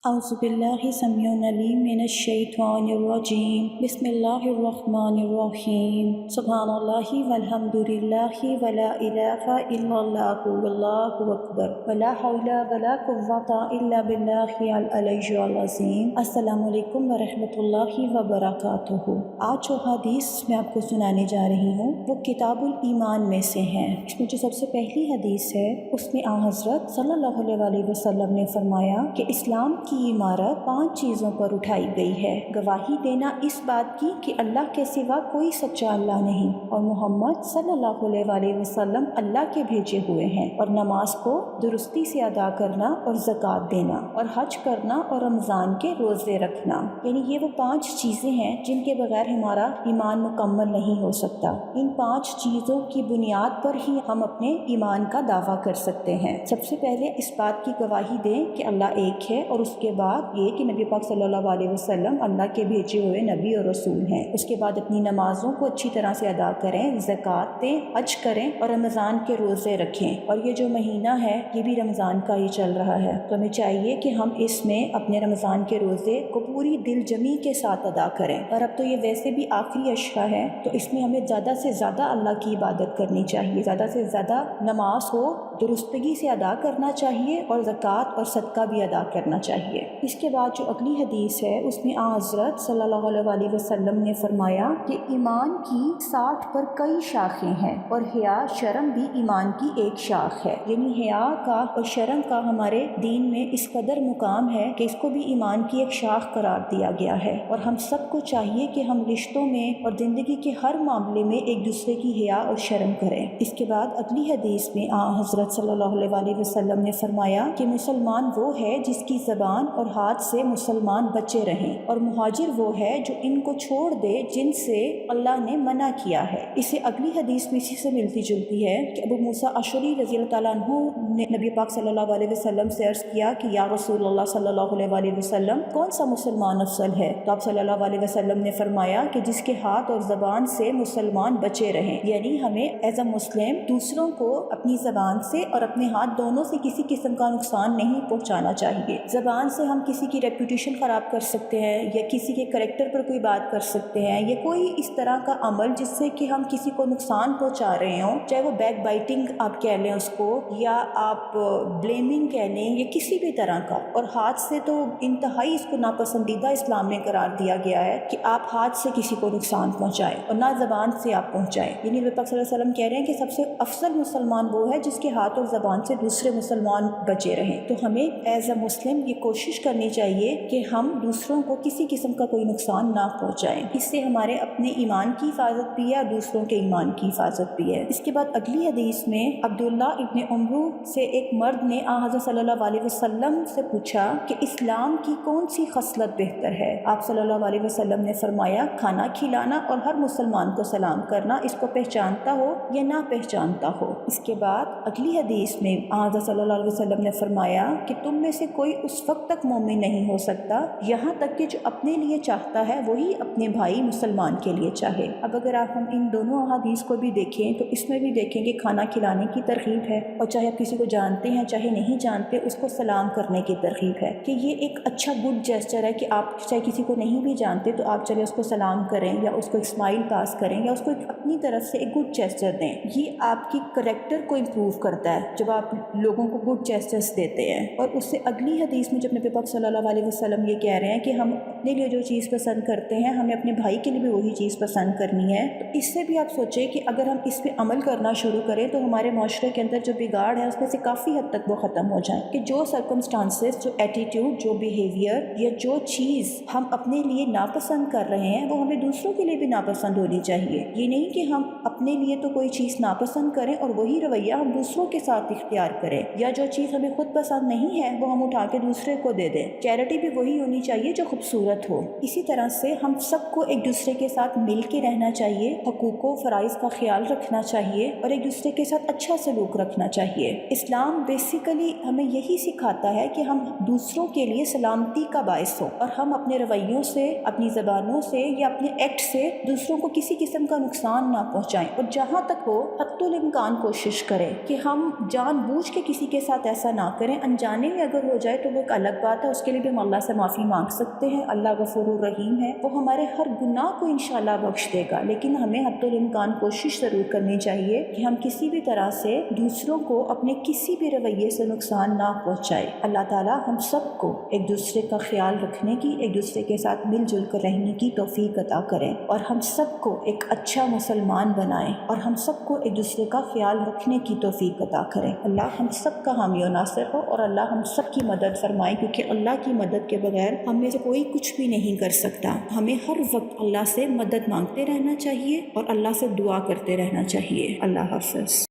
اعوذ باللہ سمیع العلیم من الشیطان الرجیم بسم اللہ الرحمن الرحیم سبحان اللہ والحمد للہ ولا الہ الا اللہ واللہ اکبر ولا حول ولا قوة الا باللہ العلی العظیم۔ السلام علیکم ورحمۃ اللہ وبرکاتہ۔ آج جو حدیث میں آپ کو سنانے جا رہی ہوں وہ کتاب الایمان میں سے ہیں۔ اس میں جو سب سے پہلی حدیث ہے اس میں حضرت صلی اللہ علیہ وسلم نے فرمایا کہ اسلام کی عمارت 5 چیزوں پر اٹھائی گئی ہے۔ گواہی دینا اس بات کی کہ اللہ کے سوا کوئی سچا اللہ نہیں اور محمد صلی اللہ علیہ وسلم اللہ کے بھیجے ہوئے ہیں، اور نماز کو درستی سے ادا کرنا اور زکوٰۃ دینا اور حج کرنا اور رمضان کے روزے رکھنا۔ یعنی یہ وہ 5 چیزیں ہیں جن کے بغیر ہمارا ایمان مکمل نہیں ہو سکتا۔ ان 5 چیزوں کی بنیاد پر ہی ہم اپنے ایمان کا دعویٰ کر سکتے ہیں۔ سب سے پہلے اس بات کی گواہی دیں کہ اللہ ایک ہے، اور اس کے بعد یہ کہ نبی پاک صلی اللہ علیہ وسلم اللہ کے بھیجے ہوئے نبی اور رسول ہیں۔ اس کے بعد اپنی نمازوں کو اچھی طرح سے ادا کریں، زکوٰۃ دیں، حج کریں اور رمضان کے روزے رکھیں۔ اور یہ جو مہینہ ہے یہ بھی رمضان کا ہی چل رہا ہے، تو ہمیں چاہیے کہ ہم اس میں اپنے رمضان کے روزے کو پوری دل جمی کے ساتھ ادا کریں۔ اور اب تو یہ ویسے بھی آخری اشرا ہے، تو اس میں ہمیں زیادہ سے زیادہ اللہ کی عبادت کرنی چاہیے، زیادہ سے زیادہ نماز کو درستگی سے ادا کرنا چاہیے اور زکوٰۃ اور صدقہ بھی ادا کرنا چاہیے۔ اس کے بعد جو اگلی حدیث ہے اس میں حضرت صلی اللہ علیہ وسلم نے فرمایا کہ ایمان کی 60 پر کئی شاخیں ہیں، اور حیا شرم بھی ایمان کی ایک شاخ ہے۔ یعنی حیا کا اور شرم کا ہمارے دین میں اس قدر مقام ہے کہ اس کو بھی ایمان کی ایک شاخ قرار دیا گیا ہے، اور ہم سب کو چاہیے کہ ہم رشتوں میں اور زندگی کے ہر معاملے میں ایک دوسرے کی حیا اور شرم کریں۔ اس کے بعد اگلی حدیث میں حضرت صلی اللہ علیہ وسلم نے فرمایا کہ مسلمان وہ ہے جس کی زبان اور ہاتھ سے مسلمان بچے رہیں، اور مہاجر وہ ہے جو ان کو چھوڑ دے جن سے اللہ نے منع کیا ہے۔ اسے اگلی حدیث میں اسی سے ملتی جلتی ہے کہ ابو موسیٰ اشعری رضی اللہ تعالیٰ عنہ نے نبی پاک صلی اللہ علیہ وسلم سے عرض کیا کہ یا رسول اللہ صلی اللہ علیہ وسلم کون سا مسلمان افضل ہے؟ تو آپ صلی اللہ علیہ وسلم نے فرمایا کہ جس کے ہاتھ اور زبان سے مسلمان بچے رہیں۔ یعنی ہمیں ایز اے مسلم دوسروں کو اپنی زبان سے اور اپنے ہاتھ دونوں سے کسی قسم کا نقصان نہیں پہنچانا چاہیے۔ زبان سے ہم کسی کی ریپوٹیشن خراب کر سکتے ہیں، یا کسی کے کریکٹر پر کوئی بات کر سکتے ہیں، یا کوئی اس طرح کا عمل جس سے کہ ہم کسی کو نقصان پہنچا رہے ہوں، چاہے وہ بیک بائٹنگ آپ کہہ لیں اس کو، یا آپ بلیمنگ کہہ لیں، یا کسی بھی طرح کا۔ اور ہاتھ سے تو انتہائی اس کو ناپسندیدہ اسلام میں قرار دیا گیا ہے کہ آپ ہاتھ سے کسی کو نقصان پہنچائیں اور نہ زبان سے آپ پہنچائیں۔ یعنی نبی پاک صلی اللہ علیہ وسلم کہہ رہے ہیں کہ سب سے افضل مسلمان وہ ہے جس کے ہاتھ اور زبان سے دوسرے مسلمان بچے رہیں۔ تو ہمیں ایز اے مسلم یہ کوشش کرنی چاہیے کہ ہم دوسروں کو کسی قسم کا کوئی نقصان نہ پہنچائیں۔ اس سے ہمارے اپنے ایمان کی حفاظت بھی ہے اور دوسروں کے ایمان کی حفاظت بھی ہے۔ اس کے بعد اگلی حدیث میں عبداللہ ابن عمرو سے ایک مرد نے حضرت صلی اللہ علیہ وسلم سے پوچھا کہ اسلام کی کون سی خصلت بہتر ہے؟ آپ صلی اللہ علیہ وسلم نے فرمایا کھانا کھلانا اور ہر مسلمان کو سلام کرنا، اس کو پہچانتا ہو یا نہ پہچانتا ہو۔ اس کے بعد اگلی حدیث میں حضرت صلی اللہ علیہ وسلم نے فرمایا کہ تم میں سے کوئی اس وقت تک مومن نہیں ہو سکتا یہاں تک کہ جو اپنے لیے چاہتا ہے وہی اپنے بھائی مسلمان کے لیے چاہے۔ اب اگر آپ ہم ان دونوں احادیث کو بھی دیکھیں تو اس میں بھی دیکھیں کہ کھانا کھلانے کی ترغیب ہے، اور چاہے آپ کسی کو جانتے ہیں چاہے نہیں جانتے اس کو سلام کرنے کی ترغیب ہے، کہ یہ ایک اچھا گڈ جیسچر ہے کہ آپ چاہے کسی کو نہیں بھی جانتے تو آپ چلے اس کو سلام کریں یا اس کو ایک اسمائل پاس کریں یا اس کو اپنی طرف سے ایک گڈ جیسچر دیں۔ یہ آپ کی کریکٹر کو امپروو کرتا ہے جب آپ لوگوں کو گڈ جیسچرز دیتے ہیں۔ اور اس سے اگلی حدیث میں جب نبی پاک صلی اللہ علیہ وسلم یہ کہہ رہے ہیں کہ ہم اپنے لیے جو چیز پسند کرتے ہیں ہمیں اپنے بھائی کے لیے بھی وہی چیز پسند کرنی ہے، تو اس سے بھی آپ سوچیں کہ اگر ہم اس پہ عمل کرنا شروع کریں تو ہمارے معاشرے کے اندر جو بگاڑ ہے اس میں سے کافی حد تک وہ ختم ہو جائیں، کہ جو سرکمسٹانسز، جو ایٹیٹیوڈ، جو بیہیویئر یا جو چیز ہم اپنے لیے ناپسند کر رہے ہیں وہ ہمیں دوسروں کے لیے بھی ناپسند ہونی چاہیے۔ یہ نہیں کہ ہم اپنے لیے تو کوئی چیز ناپسند کریں اور وہی رویہ ہم دوسروں کے ساتھ اختیار کریں، یا جو چیز ہمیں خود پسند نہیں ہے وہ ہم اٹھا کے دوسرے کو دے دیں۔ چیریٹی بھی وہی ہونی چاہیے جو خوبصورت ضرورت ہو۔ اسی طرح سے ہم سب کو ایک دوسرے کے ساتھ مل کے رہنا چاہیے، حقوق و فرائض کا خیال رکھنا چاہیے اور ایک دوسرے کے ساتھ اچھا سلوک رکھنا چاہیے۔ اسلام بیسیکلی ہمیں یہی سکھاتا ہے کہ ہم دوسروں کے لیے سلامتی کا باعث ہوں اور ہم اپنے رویوں سے، اپنی زبانوں سے یا اپنے ایکٹ سے دوسروں کو کسی قسم کا نقصان نہ پہنچائیں، اور جہاں تک ہو حتی الامکان کوشش کریں کہ ہم جان بوجھ کے کسی کے ساتھ ایسا نہ کریں۔ انجانے میں اگر ہو جائے تو وہ ایک الگ بات ہے، اس کے لیے بھی ہم اللہ سے معافی مانگ سکتے ہیں۔ اللہ غفور الرحیم ہے، وہ ہمارے ہر گناہ کو انشاءاللہ بخش دے گا، لیکن ہمیں حتی الامکان کوشش ضرور کرنی چاہیے کہ ہم کسی بھی طرح سے دوسروں کو اپنے کسی بھی رویے سے نقصان نہ پہنچائے۔ اللہ تعالی ہم سب کو ایک دوسرے کا خیال رکھنے کی، ایک دوسرے کے ساتھ مل جل کر رہنے کی توفیق عطا کریں، اور ہم سب کو ایک اچھا مسلمان بنائیں، اور ہم سب کو ایک دوسرے کا خیال رکھنے کی توفیق عطا کریں۔ اللہ ہم سب کا حامی و ناصر ہو، اور اللہ ہم سب کی مدد فرمائے، کیونکہ اللہ کی مدد کے بغیر ہم میں سے کوئی کچھ بھی نہیں کر سکتا۔ ہمیں ہر وقت اللہ سے مدد مانگتے رہنا چاہیے اور اللہ سے دعا کرتے رہنا چاہیے۔ اللہ حافظ۔